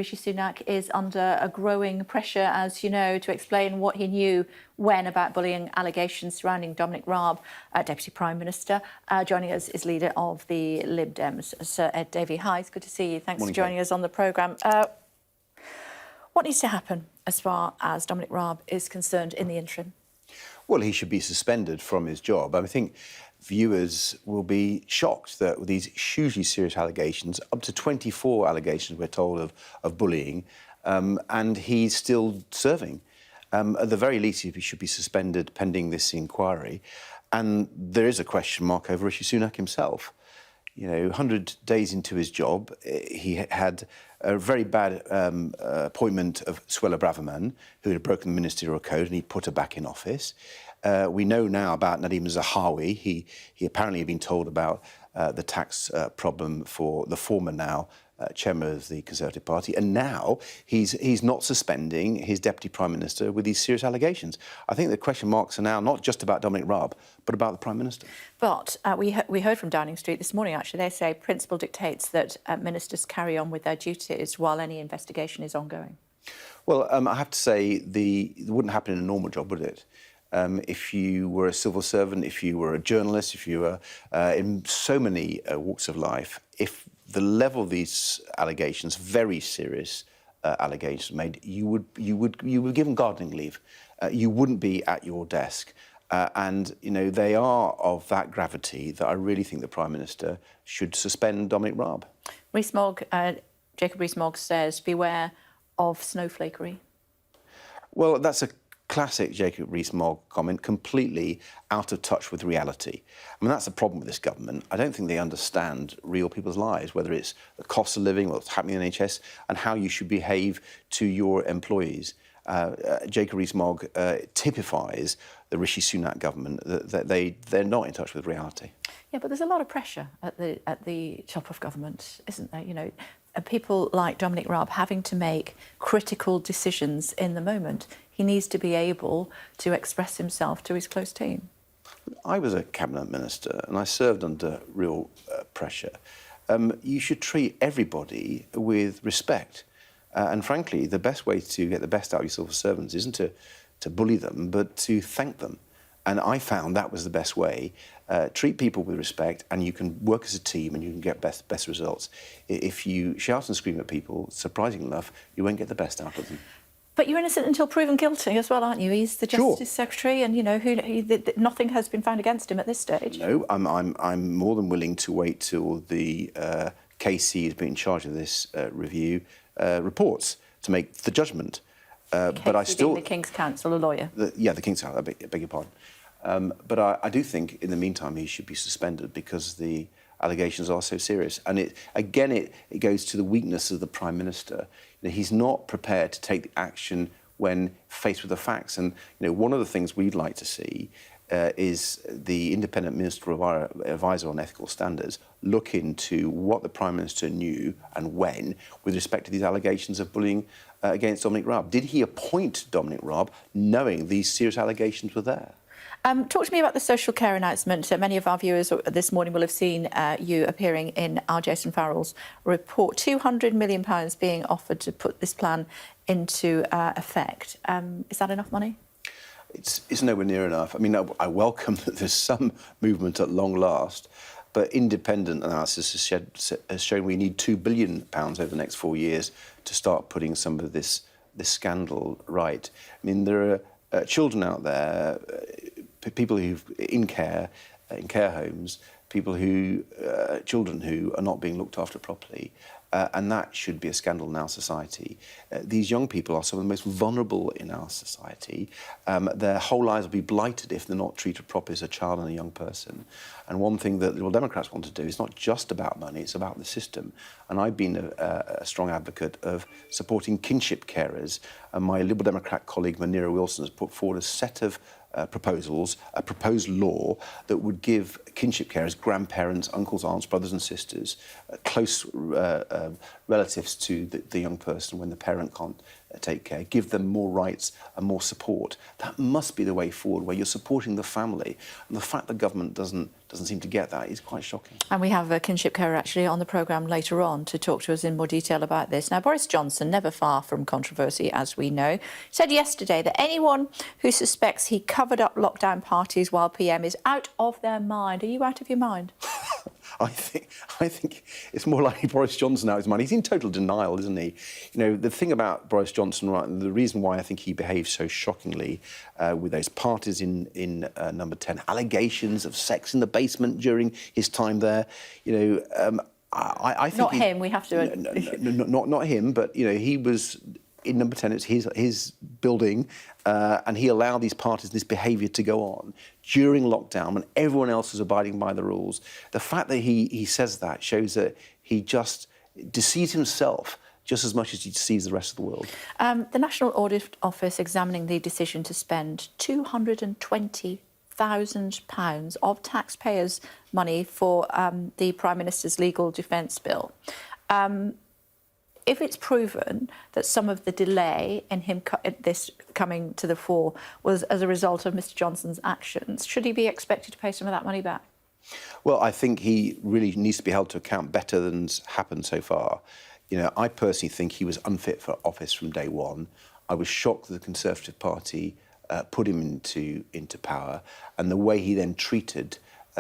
Rishi Sunak is under a growing pressure, as you know, to explain what he knew when about bullying allegations surrounding Dominic Raab, Deputy Prime Minister. Joining us is leader of the Lib Dems, Sir Ed Davey. Hi, it's good to see you. Thanks for joining us on the programme. What needs to happen as far as Dominic Raab is concerned in the interim? Well, he should be suspended from his job. I think viewers will be shocked that with these hugely serious allegations, up to 24 allegations, we're told, of bullying, and he's still serving. At the very least, he should be suspended pending this inquiry. And there is a question mark over Rishi Sunak himself. You know, 100 days into his job, he had a very bad appointment of Suella Braverman, who had broken the ministerial code, and he put her back in office. We know now about Nadim Zahawi. He apparently had been told about the tax problem for the former now chairman of the Conservative Party, and now he's not suspending his Deputy Prime Minister with these serious allegations. I think the question marks are now not just about Dominic Raab, but about the Prime Minister. But we heard from Downing Street this morning, actually. They say principle dictates that ministers carry on with their duties while any investigation is ongoing. Well, I have to say, it wouldn't happen in a normal job, would it? If you were a civil servant, if you were a journalist, if you were in so many walks of life, if the level of these allegations, very serious allegations made, you would be given gardening leave. You wouldn't be at your desk. And, you know, they are of that gravity that I really think the Prime Minister should suspend Dominic Raab. Jacob Rees-Mogg says, beware of snowflakery. Well, that's a classic Jacob Rees-Mogg comment, completely out of touch with reality. I mean, that's the problem with this government. I don't think they understand real people's lives, whether it's the cost of living, what's happening in the NHS, and how you should behave to your employees. Jacob Rees-Mogg typifies the Rishi Sunak government, that they're not in touch with reality. Yeah, but there's a lot of pressure at the top of government, isn't there? You know, people like Dominic Raab having to make critical decisions in the moment. He needs to be able to express himself to his close team. I was a cabinet minister and I served under real pressure. You should treat everybody with respect. And frankly, the best way to get the best out of your civil servants isn't to bully them, but to thank them. And I found that was the best way. Treat people with respect, and you can work as a team and you can get best results. If you shout and scream at people, surprisingly enough, you won't get the best out of them. But you're innocent until proven guilty as well, aren't you? He's the Justice Secretary, and you know nothing has been found against him at this stage. No, I'm more than willing to wait till the KC has been in charge of this review reports to make the judgment. But I still the King's Counsel, a lawyer. The King's Counsel. I beg your pardon. But I do think, in the meantime, he should be suspended because the allegations are so serious. And it goes to the weakness of the Prime Minister. You know, he's not prepared to take the action when faced with the facts. And you know, one of the things we'd like to see is the independent minister advisor on ethical standards look into what the Prime Minister knew and when with respect to these allegations of bullying against Dominic Raab. Did he appoint Dominic Raab knowing these serious allegations were there? Talk to me about the social care announcement. Many of our viewers this morning will have seen you appearing in our Jason Farrell's report. £200 million being offered to put this plan into effect. Is that enough money? It's nowhere near enough. I mean, I welcome that there's some movement at long last, but independent analysis has shown we need £2 billion over the next 4 years to start putting some of this scandal right. I mean, there are children out there, people who've in care homes, children who are not being looked after properly, and that should be a scandal in our society. These young people are some of the most vulnerable in our society. Their whole lives will be blighted if they're not treated properly as a child and a young person. And one thing that the Liberal Democrats want to do is not just about money, it's about the system. And I've been a strong advocate of supporting kinship carers. And my Liberal Democrat colleague, Williamson, has put forward a set of proposals, a proposed law that would give kinship carers, grandparents, uncles, aunts, brothers and sisters, close relatives to the young person when the parent can't take care, give them more rights and more support. That must be the way forward, where you're supporting the family. And the fact the government doesn't seem to get that is quite shocking. And we have a kinship carer actually on the programme later on to talk to us in more detail about this. Now, Boris Johnson, never far from controversy, as we know, said yesterday that anyone who suspects he covered up lockdown parties while PM is out of their mind. Are you out of your mind? I think it's more likely Boris Johnson out of his mind. He's in total denial, isn't he? You know, the thing about Boris Johnson, right, and the reason why I think he behaved so shockingly with those parties in Number 10, allegations of sex in the basement during his time there, you know, I think... Not him, we have to... Not him, but, you know, he was... In Number 10, it's his building, and he allowed these parties, this behaviour to go on during lockdown when everyone else was abiding by the rules. The fact that he says that shows that he just deceives himself just as much as he deceives the rest of the world. The National Audit Office examining the decision to spend £220,000 of taxpayers' money for the Prime Minister's legal defence bill. If it's proven that some of the delay in him this coming to the fore was as a result of Mr Johnson's actions, should he be expected to pay some of that money back? Well, I think he really needs to be held to account better than's happened so far. You know, I personally think he was unfit for office from day one. I was shocked that the Conservative Party put him into power, and the way he then treated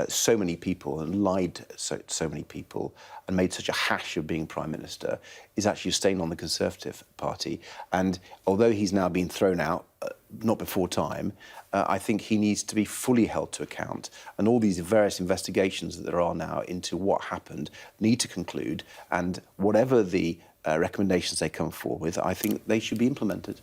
so many people and lied to so many people and made such a hash of being Prime Minister is actually a stain on the Conservative Party. And although he's now been thrown out, not before time, I think he needs to be fully held to account. And all these various investigations that there are now into what happened need to conclude. And whatever the recommendations they come forward with, I think they should be implemented.